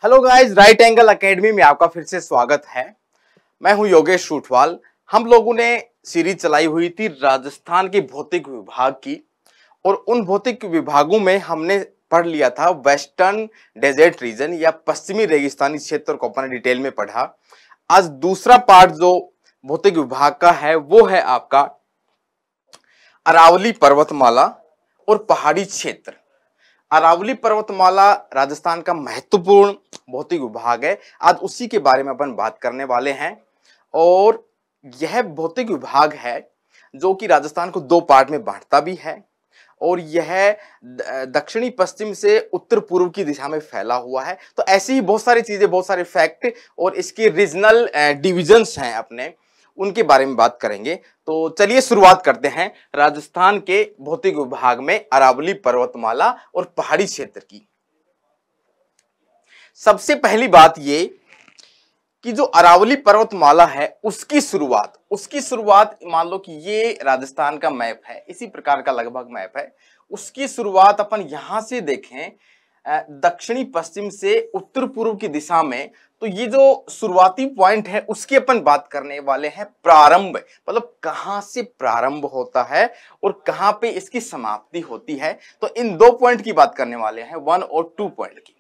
Hello guys, right angle academy में आपका फिर से स्वागत है। मैं हूं योगेश रूठवाल। हम लोगों ने सीरीज चलाई हुई थी राजस्थान के भौतिक विभाग की, और उन भौतिक विभागों में हमने पढ़ लिया था वेस्टर्न डेजर्ट रीजन या पश्चिमी रेगिस्तानी क्षेत्र को अपन डिटेल में पढ़ा। आज दूसरा पार्ट जो भौतिक विभाग का है वो है आपका अरावली पर्वतमाला और पहाड़ी क्षेत्र। अरावली पर्वतमाला राजस्थान का महत्वपूर्ण भौतिक विभाग है। आज उसी के बारे में अपन बात करने वाले हैं। और यह भौतिक विभाग है जो कि राजस्थान को दो पार्ट में बांटता भी है, और यह दक्षिणी पश्चिम से उत्तर पूर्व की दिशा में फैला हुआ है। तो ऐसी ही बहुत सारी चीजें, बहुत सारे फैक्ट और इसके रीजनल डिविजन्स हैं अपने, उनके बारे में बात करेंगे। तो चलिए शुरुआत करते हैं राजस्थान के भौतिक विभाग में अरावली पर्वतमाला और पहाड़ी क्षेत्र की। सबसे पहली बात ये कि जो अरावली पर्वतमाला है उसकी शुरुआत मान लो कि ये राजस्थान का मैप है, इसी प्रकार का लगभग मैप है। उसकी शुरुआत अपन यहां से देखें दक्षिणी पश्चिम से उत्तर पूर्व की दिशा में, तो ये जो शुरुआती पॉइंट है उसकी अपन बात करने वाले हैं प्रारंभ, मतलब कहां से प्रारंभ होता है और कहां पे इसकी समाप्ति होती है। तो इन दो पॉइंट की बात करने वाले हैं, 1 और 2 पॉइंट की।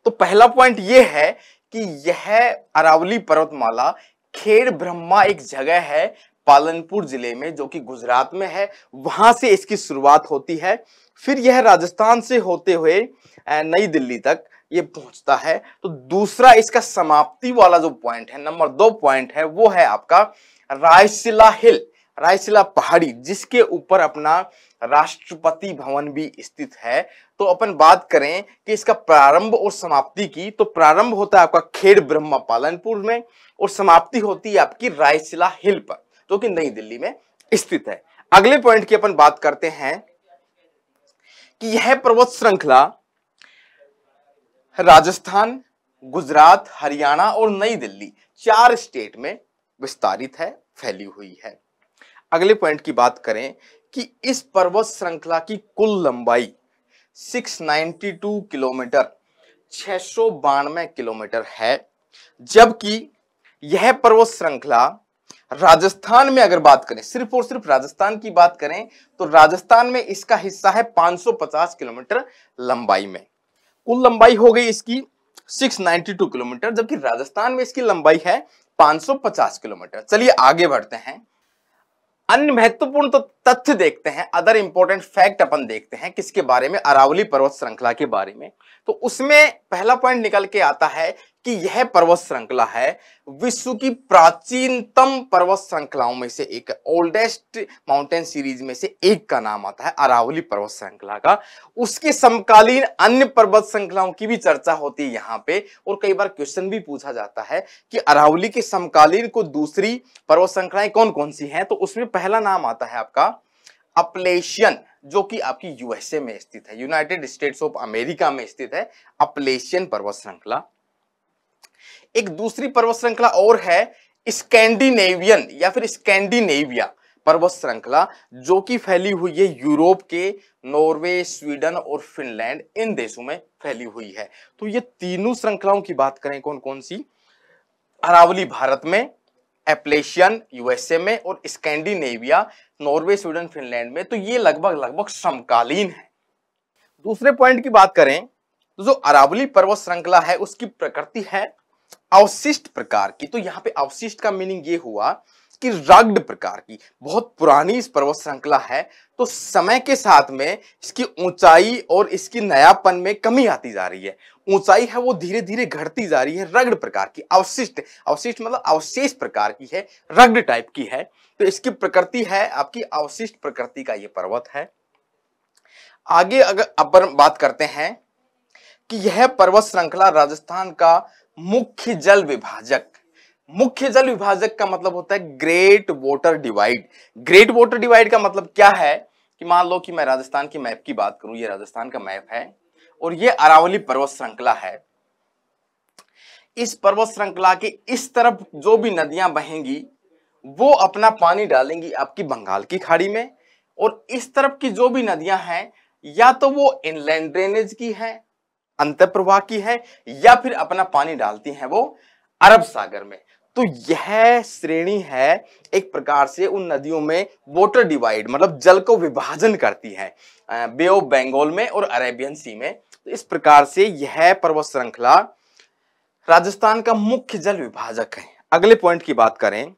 तो पहला पॉइंट ये है कि यह अरावली पर्वतमाला खेड़ ब्रह्मा एक जगह है पालनपुर जिले में, जो कि गुजरात में है, वहां से इसकी शुरुआत होती है। फिर यह राजस्थान से होते हुए नई दिल्ली तक ये पहुंचता है। तो दूसरा इसका समाप्ति वाला जो पॉइंट है, नंबर 2 पॉइंट है, वो है आपका रायसीला हिल, रायसीला पहाड़ी, जिसके ऊपर अपना राष्ट्रपति भवन भी स्थित है। तो अपन बात करें कि इसका प्रारंभ और समाप्ति की, तो प्रारंभ होता है आपका खेड़ ब्रह्मा पालनपुर में और समाप्ति होती है आपकी रायसीला हिल पर, जो कि नई दिल्ली में स्थित है। अगले पॉइंट की अपन बात करते हैं कि यह पर्वत श्रृंखला राजस्थान, गुजरात, हरियाणा और नई दिल्ली 4 स्टेट में विस्तारित है, फैली हुई है। अगले पॉइंट की बात करें कि इस पर्वत श्रृंखला की कुल लंबाई 692 किलोमीटर, 692 किलोमीटर है। जबकि यह पर्वत श्रृंखला राजस्थान में अगर बात करें, सिर्फ और सिर्फ राजस्थान की बात करें, तो राजस्थान में इसका हिस्सा है 550 किलोमीटर लंबाई में। कुल लंबाई हो गई इसकी 692 किलोमीटर, जबकि राजस्थान में इसकी लंबाई है 550 किलोमीटर। चलिए आगे बढ़ते हैं। अन्य महत्वपूर्ण तो तथ्य देखते हैं, अदर इंपॉर्टेंट फैक्ट अपन देखते हैं किसके बारे में, अरावली पर्वत श्रृंखला के बारे में। तो उसमें पहला पॉइंट निकल के आता है कि यह पर्वत श्रृंखला है विश्व की प्राचीनतम पर्वत श्रृंखलाओं में से एक, ओल्डेस्ट माउंटेन सीरीज में से एक का नाम आता है अरावली पर्वत श्रृंखला का। उसके समकालीन अन्य पर्वत श्रृंखलाओं की भी चर्चा होती है यहाँ पे, और कई बार क्वेश्चन भी पूछा जाता है कि अरावली के समकालीन को दूसरी पर्वत श्रृंखलाएं कौन कौन सी हैं। तो उसमें पहला नाम आता है आपका अपलेशियन, जो कि आपकी यूएसए में स्थित है, यूनाइटेड स्टेट्स ऑफ अमेरिका में स्थित है अपलेशियन पर्वत श्रृंखला। एक दूसरी पर्वत श्रृंखला और है स्कैंडिनेवियन या फिर स्कैंडिनेविया पर्वत श्रृंखला, जो कि फैली हुई है यूरोप के नॉर्वे, स्वीडन और फिनलैंड, इन देशों में फैली हुई है। तो ये तीनों श्रृंखलाओं की बात करें कौन कौन सी, अरावली भारत में, एप्लेशियन यूएसए में और स्कैंडिनेविया नॉर्वे, स्वीडन, फिनलैंड में, तो ये लगभग समकालीन है। दूसरे पॉइंट की बात करें तो जो अरावली पर्वत श्रृंखला है उसकी प्रकृति है अवशिष्ट प्रकार की। तो यहाँ पे अवशिष्ट का मीनिंग ये हुआ कि रग्ड प्रकार की, बहुत पुरानी इस पर्वत श्रृंखला है। तो समय के साथ में इसकी ऊंचाई और इसकी नयापन में कमी आती जा रही है, ऊंचाई है वो धीरे धीरे घटती जा रही है, रग्ड प्रकार की, अवशिष्ट मतलब अवशेष प्रकार की है, रग्ड टाइप की है। तो इसकी प्रकृति है आपकी अवशिष्ट प्रकृति का ये पर्वत है। आगे अगर अपन बात करते हैं कि यह पर्वत श्रृंखला राजस्थान का मुख्य जल विभाजक का मतलब होता है great water divide. Great water divide का मतलब क्या है कि मान लो कि मैं राजस्थान की मैप की बात करूं, ये राजस्थान का मैप है और ये अरावली पर्वत श्रृंखला है। इस पर्वत श्रृंखला के इस तरफ जो भी नदियां बहेंगी वो अपना पानी डालेंगी आपकी बंगाल की खाड़ी में, और इस तरफ की जो भी नदियां हैं या तो वो इनलैंड ड्रेनेज की है अंतःप्रवाह की है या फिर अपना पानी डालती हैं वो अरब सागर में। तो यह श्रेणी है एक प्रकार से उन नदियों में वाटर डिवाइड मतलब जल को विभाजन करती है बे ऑफ बंगाल में और अरेबियन सी में। तो इस प्रकार से यह पर्वत श्रृंखला राजस्थान का मुख्य जल विभाजक है। अगले पॉइंट की बात करें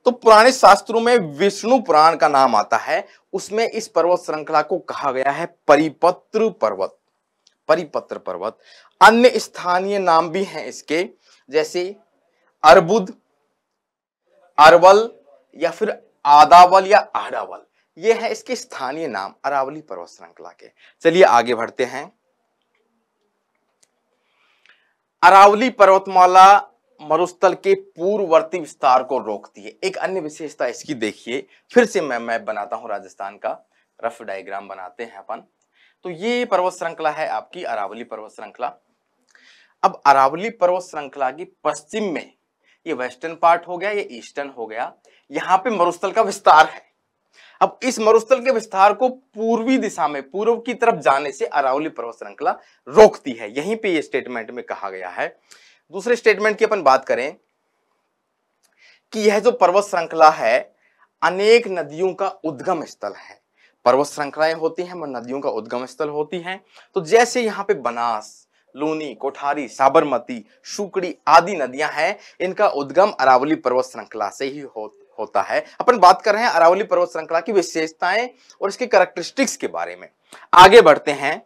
तो पुराने शास्त्रों में विष्णु पुराण का नाम आता है, उसमें इस पर्वत श्रृंखला को कहा गया है परिपत्र पर्वत, परिपत्र पर्वत। अन्य स्थानीय नाम भी हैं इसके, जैसे अर्बुद, अरवल या फिर आदावल या आडावल, ये है इसके स्थानीय नाम अरावली पर्वत श्रृंखला के। चलिए आगे बढ़ते हैं। अरावली पर्वतमाला मरुस्थल के पूर्ववर्ती विस्तार को रोकती है। एक अन्य विशेषता इसकी देखिए, फिर से मैं मैप बनाता हूं राजस्थान का, रफ डायग्राम बनाते हैं अपन। तो ये पर्वत श्रृंखला है आपकी अरावली पर्वत श्रृंखला। अब अरावली पर्वत श्रृंखला की पश्चिम में ये वेस्टर्न पार्ट हो गया, ये ईस्टर्न हो गया, यहां पे मरुस्थल का विस्तार है। अब इस मरुस्थल के विस्तार को पूर्वी दिशा में पूर्व की तरफ जाने से अरावली पर्वत श्रृंखला रोकती है, यहीं पे ये स्टेटमेंट में कहा गया है। दूसरे स्टेटमेंट की अपन बात करें कि यह जो पर्वत श्रृंखला है अनेक नदियों का उद्गम स्थल है। पर्वत श्रृंखलाएं होती हैं, नदियों का उद्गम स्थल होती हैं। तो जैसे यहाँ पे बनास, लूनी, कोठारी, साबरमती, शुकड़ी आदि नदियां हैं, इनका उद्गम अरावली पर्वत श्रृंखला से ही होता है। अपन बात कर रहे हैं अरावली पर्वत श्रृंखला की विशेषताएं और इसके कैरेक्टरिस्टिक्स के बारे में। आगे बढ़ते हैं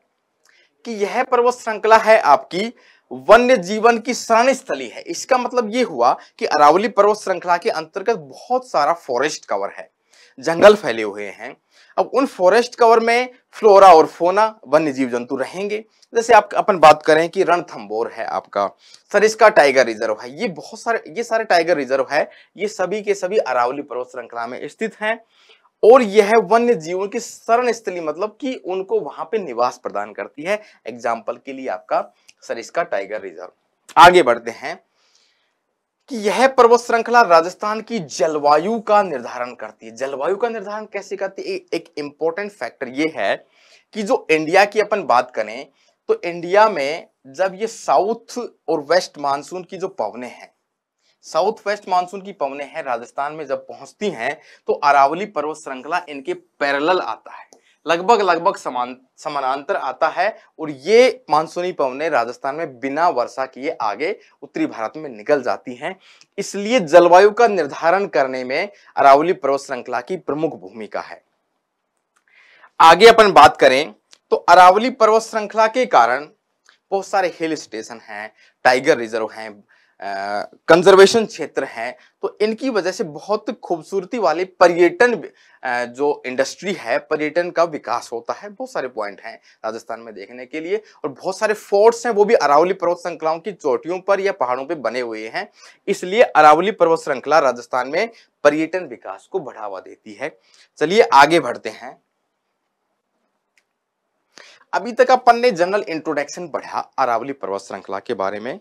कि यह पर्वत श्रृंखला है आपकी वन्य जीवन की शरण स्थली है। इसका मतलब यह हुआ कि अरावली पर्वत श्रृंखला के अंतर्गत बहुत सारा फॉरेस्ट कवर है, जंगल फैले हुए हैं। अब उन फॉरेस्ट कवर में फ्लोरा और फोना वन्य जीव जंतु रहेंगे। जैसे अपन बात करें कि रणथंबोर है आपका, सरिस्का टाइगर रिजर्व है, ये सारे टाइगर रिजर्व है, ये सभी के सभी अरावली पर्वत श्रृंखला में स्थित हैं। और यह वन्य जीवों की शरण स्थली मतलब कि उनको वहां पे निवास प्रदान करती है। एग्जाम्पल के लिए आपका सरिस्का टाइगर रिजर्व। आगे बढ़ते हैं कि यह पर्वत श्रृंखला राजस्थान की जलवायु का निर्धारण करती है। जलवायु का निर्धारण कैसे करती है? एक इंपॉर्टेंट फैक्टर यह है कि जो इंडिया की अपन बात करें तो इंडिया में जब ये साउथ और वेस्ट मानसून की जो पवनें हैं, साउथ वेस्ट मानसून की पवनें हैं राजस्थान में जब पहुंचती हैं तो अरावली पर्वत श्रृंखला इनके पैरेलल आता है, लगभग समानांतर आता है। और ये मानसूनी पवनें राजस्थान में बिना वर्षा किए आगे उत्तरी भारत में निकल जाती हैं। इसलिए जलवायु का निर्धारण करने में अरावली पर्वत श्रृंखला की प्रमुख भूमिका है। आगे अपन बात करें तो अरावली पर्वत श्रृंखला के कारण बहुत सारे हिल स्टेशन हैं, टाइगर रिजर्व हैं, कंजर्वेशन क्षेत्र हैं। तो इनकी वजह से बहुत खूबसूरती वाले पर्यटन जो इंडस्ट्री है, पर्यटन का विकास होता है। बहुत सारे पॉइंट हैं राजस्थान में देखने के लिए और बहुत सारे फोर्ट्स हैं, वो भी अरावली पर्वत श्रृंखलाओं की चोटियों पर या पहाड़ों पे बने हुए हैं। इसलिए अरावली पर्वत श्रृंखला राजस्थान में पर्यटन विकास को बढ़ावा देती है। चलिए आगे बढ़ते हैं। अभी तक अपन ने जनरल इंट्रोडक्शन पढ़ा अरावली पर्वत श्रृंखला के बारे में।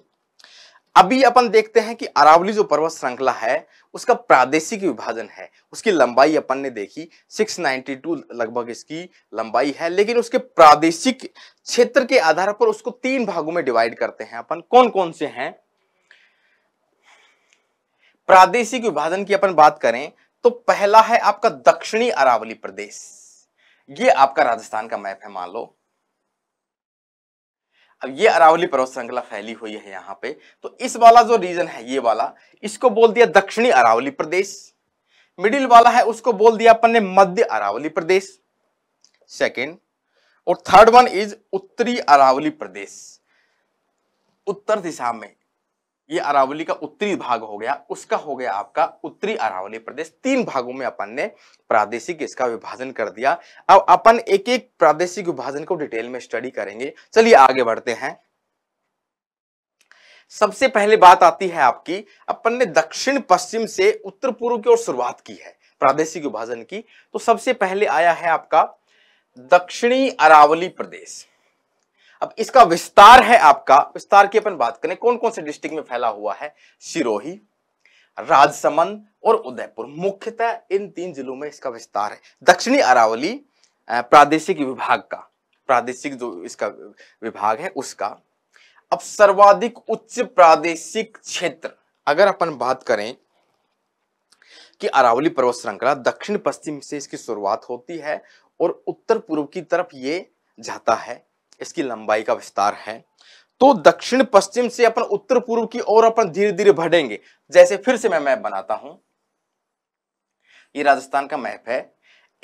अभी अपन देखते हैं कि अरावली जो पर्वत श्रृंखला है उसका प्रादेशिक विभाजन है। उसकी लंबाई अपन ने देखी 692 लगभग इसकी लंबाई है, लेकिन उसके प्रादेशिक क्षेत्र के आधार पर उसको 3 भागों में डिवाइड करते हैं अपन। कौन कौन से हैं? प्रादेशिक विभाजन की अपन बात करें तो पहला है आपका दक्षिणी अरावली प्रदेश। ये आपका राजस्थान का मैप है मान लो। अब ये अरावली पर्वत श्रृंखला फैली हुई है यहाँ पे, तो इस वाला जो रीजन है ये वाला, इसको बोल दिया दक्षिणी अरावली प्रदेश। मिडिल वाला है उसको बोल दिया अपन ने मध्य अरावली प्रदेश, सेकंड। और थर्ड वन इज उत्तरी अरावली प्रदेश। उत्तर दिशा में ये अरावली का उत्तरी भाग हो गया, उसका हो गया आपका उत्तरी अरावली प्रदेश। 3 भागों में अपन ने प्रादेशिक इसका विभाजन कर दिया। अब अपन एक एक प्रादेशिक विभाजन को डिटेल में स्टडी करेंगे। चलिए आगे बढ़ते हैं। सबसे पहले बात आती है आपकी, अपन ने दक्षिण पश्चिम से उत्तर पूर्व की ओर शुरुआत की है प्रादेशिक विभाजन की। तो सबसे पहले आया है आपका दक्षिणी अरावली प्रदेश। अब इसका विस्तार है आपका, विस्तार की अपन बात करें कौन कौन से डिस्ट्रिक्ट में फैला हुआ है, सिरोही, राजसमंद और उदयपुर। मुख्यतः इन 3 जिलों में इसका विस्तार है दक्षिणी अरावली प्रादेशिक विभाग का। प्रादेशिक जो इसका विभाग है उसका। अब सर्वाधिक उच्च प्रादेशिक क्षेत्र, अगर अपन बात करें कि अरावली पर्वत श्रृंखला दक्षिण पश्चिम से इसकी शुरुआत होती है और उत्तर पूर्व की तरफ ये जाता है, इसकी लंबाई का विस्तार है। तो दक्षिण पश्चिम से अपन उत्तर पूर्व की ओर अपन धीरे धीरे बढ़ेंगे। जैसे फिर से मैं मैप बनाता हूं, ये राजस्थान का मैप है।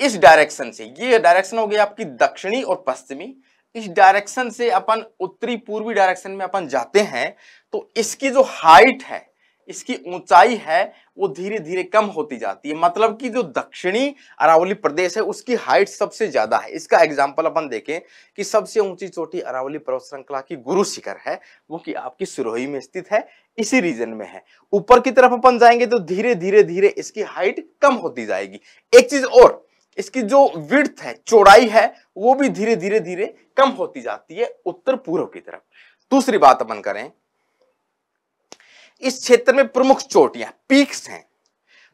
इस डायरेक्शन से, ये डायरेक्शन हो गया आपकी दक्षिणी और पश्चिमी, इस डायरेक्शन से अपन उत्तरी पूर्वी डायरेक्शन में अपन जाते हैं तो इसकी जो हाइट है, इसकी ऊंचाई है वो धीरे धीरे कम होती जाती है। मतलब कि जो दक्षिणी अरावली प्रदेश है उसकी हाइट सबसे ज्यादा है। इसका एग्जांपल अपन देखें कि सबसे ऊंची चोटी अरावली पर्वत श्रृंखला की गुरु शिखर है, वो कि आपकी सिरोही में स्थित है, इसी रीजन में है। ऊपर की तरफ अपन जाएंगे तो धीरे धीरे धीरे इसकी हाइट कम होती जाएगी। एक चीज और, इसकी जो विड्थ है, चौड़ाई है, वो भी धीरे धीरे धीरे कम होती जाती है उत्तर पूर्व की तरफ। दूसरी बात अपन करें, इस क्षेत्र में प्रमुख चोटियां, पीक्स हैं,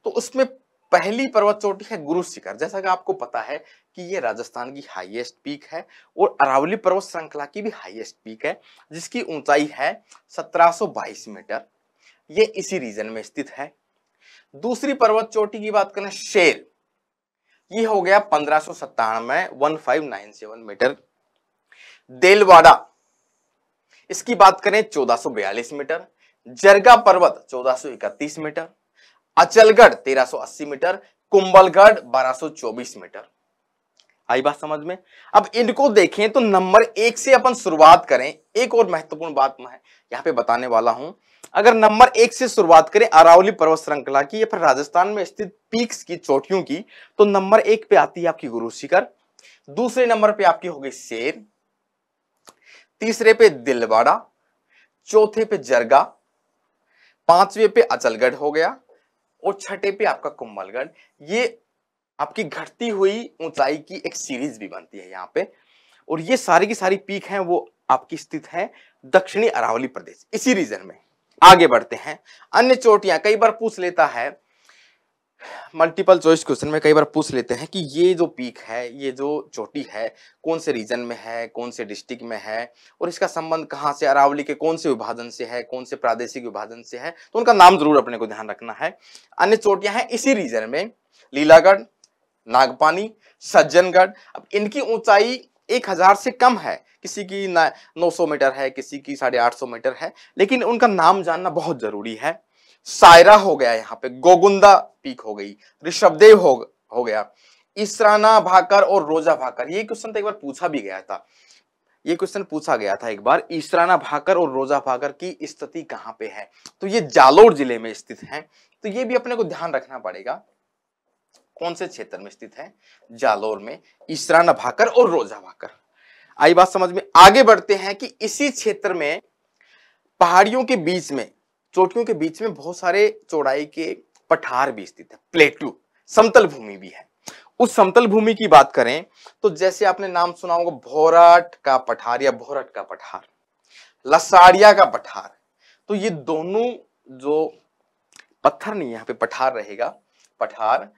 तो उसमें पहली पर्वत चोटी है गुरु शिखर। जैसा कि आपको पता है कि ये राजस्थान की हाईएस्ट पीक है और अरावली पर्वत श्रृंखला की भी हाईएस्ट पीक है, जिसकी ऊंचाई है 1722 मीटर। ये इसी रीजन में स्थित है। दूसरी पर्वत चोटी की बात करें, शेर, ये हो गया 1597 मीटर। देलवाड़ा, इसकी बात करें 1442 मीटर। जरगा पर्वत 1431 metre. Achalgarh 1380 metre. Kumbhalgarh 1224 metre. आई बात समझ में? अब इनको देखें तो नंबर 1 से अपन शुरुआत करें। एक और महत्वपूर्ण बात मैं यहां पे बताने वाला हूं। अगर नंबर 1 से शुरुआत करें अरावली पर्वत श्रृंखला की या फिर राजस्थान में स्थित पीक्स की, चोटियों की, तो नंबर 1 पे आती है आपकी गुरु शिखर। दूसरे नंबर पे आपकी होगी शेर। तीसरे पे दिलवाड़ा। चौथे पे जरगा। पांचवे पे अचलगढ़ हो गया और छठे पे आपका कुंभलगढ़। ये आपकी घटती हुई ऊंचाई की एक सीरीज भी बनती है यहाँ पे। और ये सारी की सारी पीक हैं वो आपकी स्थित है दक्षिणी अरावली प्रदेश, इसी रीजन में। आगे बढ़ते हैं। अन्य चोटियां कई बार पूछ लेता है, मल्टीपल चॉइस क्वेश्चन में कई बार पूछ लेते हैं कि ये जो पीक है, ये जो चोटी है, कौन से रीजन में है, कौन से डिस्ट्रिक्ट में है और इसका संबंध कहां से, अरावली के कौन से विभाजन से है, कौन से प्रादेशिक विभाजन से है, तो उनका नाम जरूर अपने को ध्यान रखना है। अन्य चोटियां हैं इसी रीजन में, लीलागढ़, नागपानी, सज्जनगढ़। अब इनकी ऊंचाई 1000 से कम है, किसी की 900 मीटर है, किसी की 850 मीटर है, लेकिन उनका नाम जानना बहुत जरूरी है। सायरा हो गया, यहाँ पे गोगुंदा पीक हो गई, ऋषभदेव हो गया, इसराना भाकर और रोजा भाकर। ये क्वेश्चन तो एक बार पूछा भी गया था, ये क्वेश्चन पूछा गया था एक बार, इसराना भाकर और रोजा भाकर की स्थिति कहां पे है, तो ये जालोर जिले में स्थित है। तो ये भी अपने को ध्यान रखना पड़ेगा, कौन से क्षेत्र में स्थित है, जालोर में, इसराना भाकर और रोजा भाकर। आई बात समझ में? आगे बढ़ते हैं कि इसी क्षेत्र में पहाड़ियों के बीच में, चोटियों के बीच में बहुत सारे चौड़ाई के पठार भी स्थित है, प्लेटू, समतल भूमि भी है। उस समतल भूमि की बात करें तो जैसे आपने नाम सुना होगा भोरट का पठार या भोरट का पठार, लसाड़िया का पठार। तो ये दोनों जो पत्थर नहीं, यहाँ पे पठार रहेगा, पठार,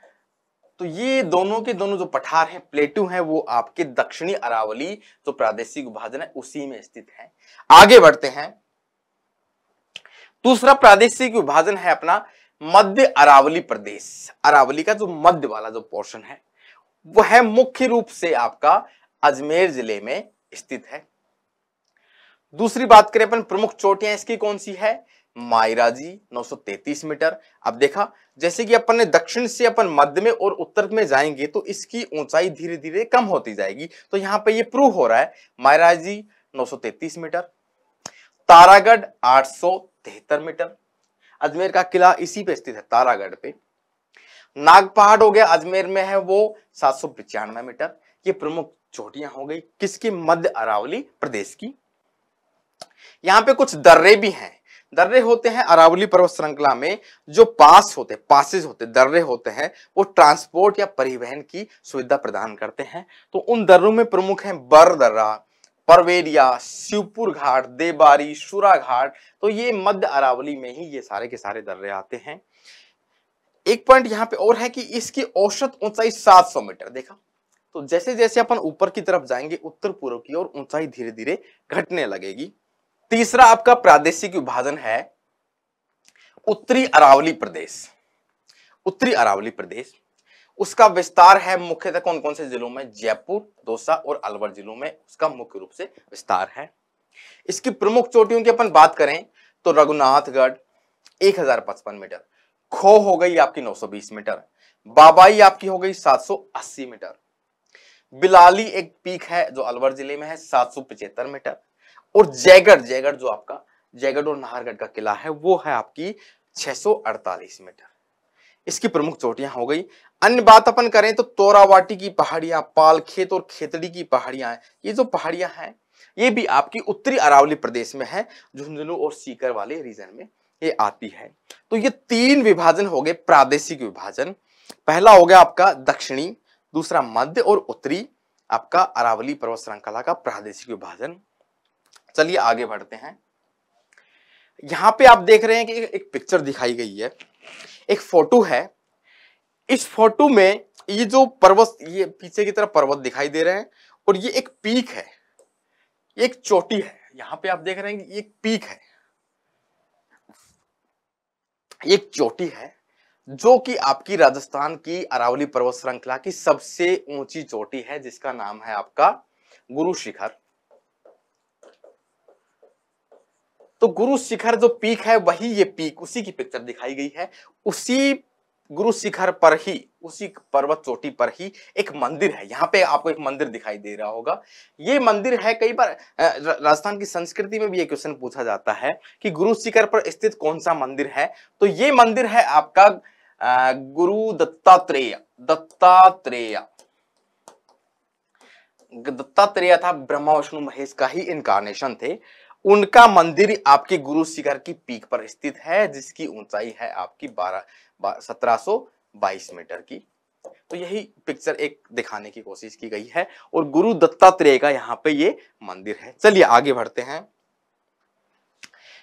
तो ये दोनों के दोनों जो पठार हैं, प्लेटू हैं, वो आपके दक्षिणी अरावली जो प्रादेशिक विभाजन है उसी में स्थित है। आगे बढ़ते हैं। दूसरा प्रादेशिक विभाजन है अपना मध्य अरावली प्रदेश। अरावली का जो मध्य वाला जो पोर्शन है वह है मुख्य रूप से आपका अजमेर जिले में स्थित है। दूसरी बात करें अपन प्रमुख चोटियां इसकी कौन सी है, मायराजी 933 मीटर। अब देखा जैसे कि अपन ने दक्षिण से अपन मध्य में और उत्तर में जाएंगे तो इसकी ऊंचाई धीरे धीरे कम होती जाएगी, तो यहां पे ये प्रूव हो रहा है। मायराजी 933 मीटर, तारागढ़ 873 मीटर, अजमेर का किला इसी पे स्थित है तारागढ़ पे। नागपहाड़ हो गया, अजमेर में है, वो 795 मीटर। ये प्रमुख चोटियां हो गई किसकी, मध्य अरावली प्रदेश की। यहां पे कुछ दर्रे भी हैं। दर्रे होते हैं अरावली पर्वत श्रृंखला में, जो पास होते, पासेज होते, दर्रे होते हैं, वो ट्रांसपोर्ट या परिवहन की सुविधा प्रदान करते हैं। तो उन दर्रों में प्रमुख हैं बर दर्रा, परवेरिया, शिवपुर घाट, देबारी, शुरा घाट। तो ये मध्य अरावली में ही ये सारे के सारे दर्रे आते हैं। एक पॉइंट यहां पे और है कि इसकी औसत ऊंचाई 700 मीटर। देखा तो जैसे जैसे अपन ऊपर की तरफ जाएंगे उत्तर पूर्व की ओर ऊंचाई धीरे धीरे घटने लगेगी। तीसरा आपका प्रादेशिक विभाजन है उत्तरी अरावली प्रदेश। उत्तरी अरावली प्रदेश, उसका विस्तार है मुख्यतः कौन कौन से जिलों में, जयपुर, दौसा और अलवर जिलों में उसका मुख्य रूप से विस्तार है। इसकी प्रमुख चोटियों की अपन बात करें तो रघुनाथगढ़ 1055 मीटर, खो हो गई आपकी 920 मीटर, बाबाई आपकी हो गई 780 मीटर, बिलाली एक पीक है जो अलवर जिले में है 775 मीटर, और जयगढ़, जयगढ़ जो आपका जयगढ़ और नाहरगढ़ का किला है वो है आपकी 648 मीटर। इसकी प्रमुख चोटियां हो गई। अन्य बात अपन करें तो तोरावाटी की पहाड़ियां, पालखेत और खेतड़ी की पहाड़ियां, ये जो पहाड़ियां हैं ये भी आपकी उत्तरी अरावली प्रदेश में है, झुंझुनू और सीकर वाले रीजन में ये आती है। तो ये तीन विभाजन हो गए प्रादेशिक विभाजन। पहला हो गया आपका दक्षिणी, दूसरा मध्य और उत्तरी आपका अरावली पर्वत श्रृंखला का प्रादेशिक विभाजन। चलिए आगे बढ़ते हैं। यहां पे आप देख रहे हैं कि एक पिक्चर दिखाई गई है, एक फोटो है। इस फोटो में ये जो पर्वत, ये पीछे की तरफ पर्वत दिखाई दे रहे हैं और ये एक पीक है, ये एक चोटी है। यहां पे आप देख रहे हैं कि ये एक पीक है, एक चोटी है जो कि आपकी राजस्थान की अरावली पर्वत श्रृंखला की सबसे ऊंची चोटी है, जिसका नाम है आपका गुरु शिखर। तो गुरु शिखर जो पीक है वही ये पीक, उसी की पिक्चर दिखाई गई है। उसी गुरु शिखर पर ही, उसी पर्वत चोटी पर ही एक मंदिर है। यहाँ पे आपको एक मंदिर दिखाई दे रहा होगा, ये मंदिर है। कई बार राजस्थान की संस्कृति में भी ये क्वेश्चन पूछा जाता है कि गुरु शिखर पर स्थित कौन सा मंदिर है, तो ये मंदिर है आपका गुरु दत्तात्रेय। दत्तात्रेय था, ब्रह्मा विष्णु महेश का ही इनकारनेशन थे। उनका मंदिर आपके गुरु शिखर की पीक पर स्थित है, जिसकी ऊंचाई है आपकी 1722 मीटर की। तो यही पिक्चर एक दिखाने की कोशिश की गई है और गुरु दत्तात्रेय का यहाँ पे ये मंदिर है। चलिए आगे बढ़ते हैं।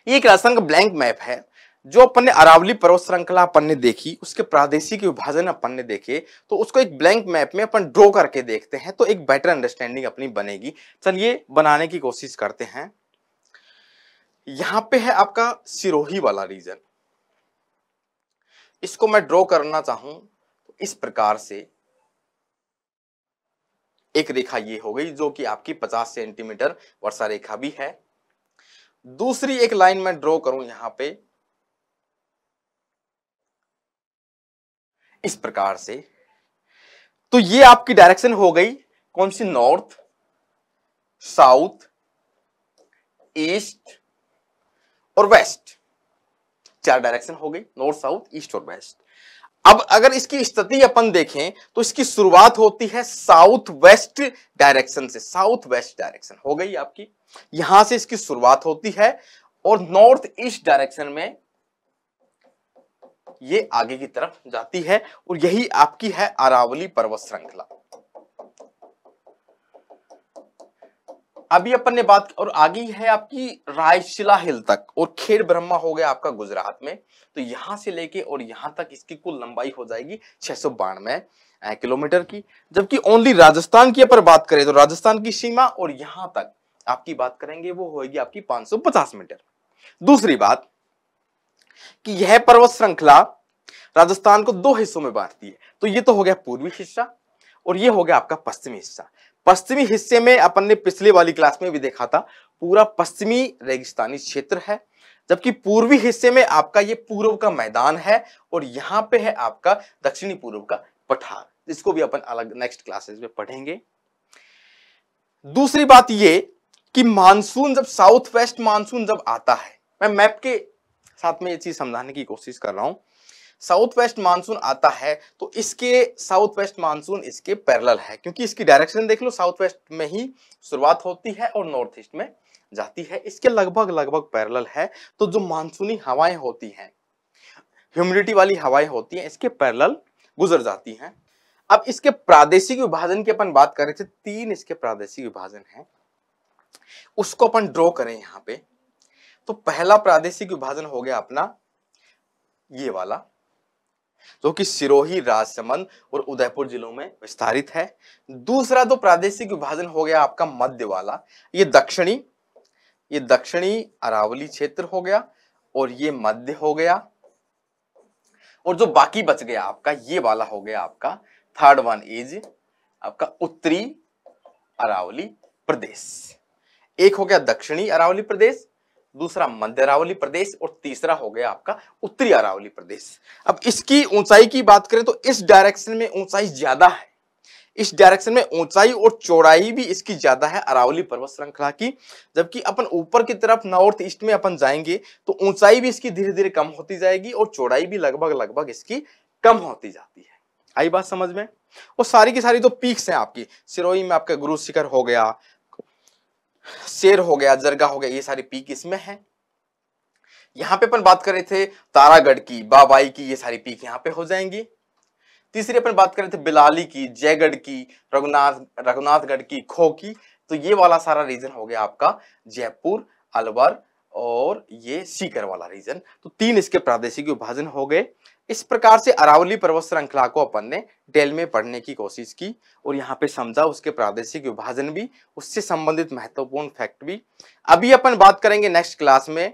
ये एक राजस्थान का ब्लैंक मैप है जो अपन ने अरावली पर्वत श्रृंखला अपन ने देखी, उसके प्रादेशिक विभाजन अपन ने देखे, तो उसको एक ब्लैंक मैप में अपन ड्रॉ करके देखते हैं तो एक बेटर अंडरस्टैंडिंग अपनी बनेगी। चलिए बनाने की कोशिश करते हैं। यहां पे है आपका सिरोही वाला रीजन, इसको मैं ड्रॉ करना चाहूं तो इस प्रकार से एक रेखा ये हो गई जो कि आपकी 50 सेंटीमीटर वर्षा रेखा भी है। दूसरी एक लाइन मैं ड्रॉ करूं यहां पे इस प्रकार से, तो ये आपकी डायरेक्शन हो गई कौन सी, नॉर्थ, साउथ, ईस्ट और वेस्ट। चार डायरेक्शन हो गई, नॉर्थ, साउथ, ईस्ट और वेस्ट। अब अगर इसकी स्थिति अपन देखें तो इसकी शुरुआत होती है साउथ वेस्ट डायरेक्शन से, साउथ वेस्ट डायरेक्शन हो गई आपकी, यहां से इसकी शुरुआत होती है और नॉर्थ ईस्ट डायरेक्शन में ये आगे की तरफ जाती है और यही आपकी है अरावली पर्वत श्रृंखला। अभी अपन ने बात, और आगे है आपकी रायशिला हिल तक, और खेड़ ब्रह्मा हो गया आपका गुजरात में। तो यहां से लेके और यहां तक इसकी कुल लंबाई हो जाएगी 692 किलोमीटर की। जबकि ओनली राजस्थान की अगर बात करें तो राजस्थान की सीमा और यहां तक आपकी बात करेंगे वो होगी आपकी 550 मीटर। दूसरी बात कि यह पर्वत श्रृंखला राजस्थान को दो हिस्सों में बांटती है। तो ये तो हो गया पूर्वी हिस्सा और ये हो गया आपका पश्चिमी हिस्सा। पश्चिमी हिस्से में अपन ने पिछले वाली क्लास में भी देखा था, पूरा पश्चिमी रेगिस्तानी क्षेत्र है, जबकि पूर्वी हिस्से में आपका ये पूर्व का मैदान है और यहां पे है आपका दक्षिणी पूर्व का पठार, जिसको भी अपन अलग नेक्स्ट क्लासेस में पढ़ेंगे। दूसरी बात ये कि मानसून जब साउथ वेस्ट मानसून जब आता है, मैं मैप के साथ में ये चीज समझाने की कोशिश कर रहा हूं, साउथ वेस्ट मानसून आता है तो इसके साउथ वेस्ट मानसून इसके पैरेलल है, क्योंकि इसकी डायरेक्शन देख लो, साउथ वेस्ट में ही शुरुआत होती है और नॉर्थ ईस्ट में जाती है, इसके लगभग लगभग पैरेलल है। तो जो मानसूनी हवाएं होती हैं, ह्यूमिडिटी वाली हवाएं होती हैं, इसके पैरेलल गुजर जाती हैं। अब इसके प्रादेशिक विभाजन की अपन बात कर रहे थे, तीन इसके प्रादेशिक विभाजन हैं, उसको अपन ड्रॉ करें यहां पे। तो पहला प्रादेशिक विभाजन हो गया अपना ये वाला, जो कि सिरोही, राजसमंद और उदयपुर जिलों में विस्तारित है। दूसरा तो प्रादेशिक विभाजन हो गया आपका मध्य वाला, ये दक्षिणी अरावली क्षेत्र हो गया और ये मध्य हो गया, और जो बाकी बच गया आपका ये वाला हो गया आपका थर्ड वन इज आपका उत्तरी अरावली प्रदेश। एक हो गया दक्षिणी अरावली प्रदेश, दूसरा मध्य अरावली प्रदेश और तीसरा हो गया आपका उत्तरी अरावली प्रदेश। अब इसकी ऊंचाई की बात करें तो इस डायरेक्शन में ऊंचाई ज्यादा है, इस डायरेक्शन में ऊंचाई और चौड़ाई भी इसकी ज्यादा है अरावली पर्वत श्रृंखला की। जबकि अपन ऊपर की तरफ नॉर्थ ईस्ट में अपन जाएंगे तो ऊंचाई भी इसकी धीरे धीरे कम होती जाएगी और चौड़ाई भी लगभग लगभग इसकी कम होती जाती है। आई बात समझ में? और सारी की सारी तो पीक्स हैं आपकी, सिरोही में आपका गुरु शिखर हो गया, शेर हो गया, जरगा हो गया, ये सारी पीक इसमें है। यहां पे अपन बात कर रहे थे तारागढ़ की, बाबाई की, ये सारी पीक यहां पे हो जाएंगी। तीसरी अपन बात कर रहे थे बिलाली की, जयगढ़ की, रघुनाथगढ़ की, खो की, तो ये वाला सारा रीजन हो गया आपका जयपुर, अलवर और ये सीकर वाला रीजन। तो तीन इसके प्रादेशिक विभाजन हो गए। इस प्रकार से अरावली पर्वत श्रृंखला को अपन ने डिटेल में पढ़ने की कोशिश की और यहाँ पे समझा उसके प्रादेशिक विभाजन भी, उससे संबंधित महत्वपूर्ण फैक्ट भी। अभी अपन बात करेंगे नेक्स्ट क्लास में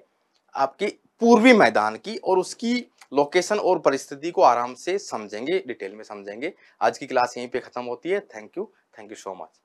आपकी पूर्वी मैदान की और उसकी लोकेशन और परिस्थिति को आराम से समझेंगे, डिटेल में समझेंगे। आज की क्लास यहीं पे खत्म होती है। Thank you so much.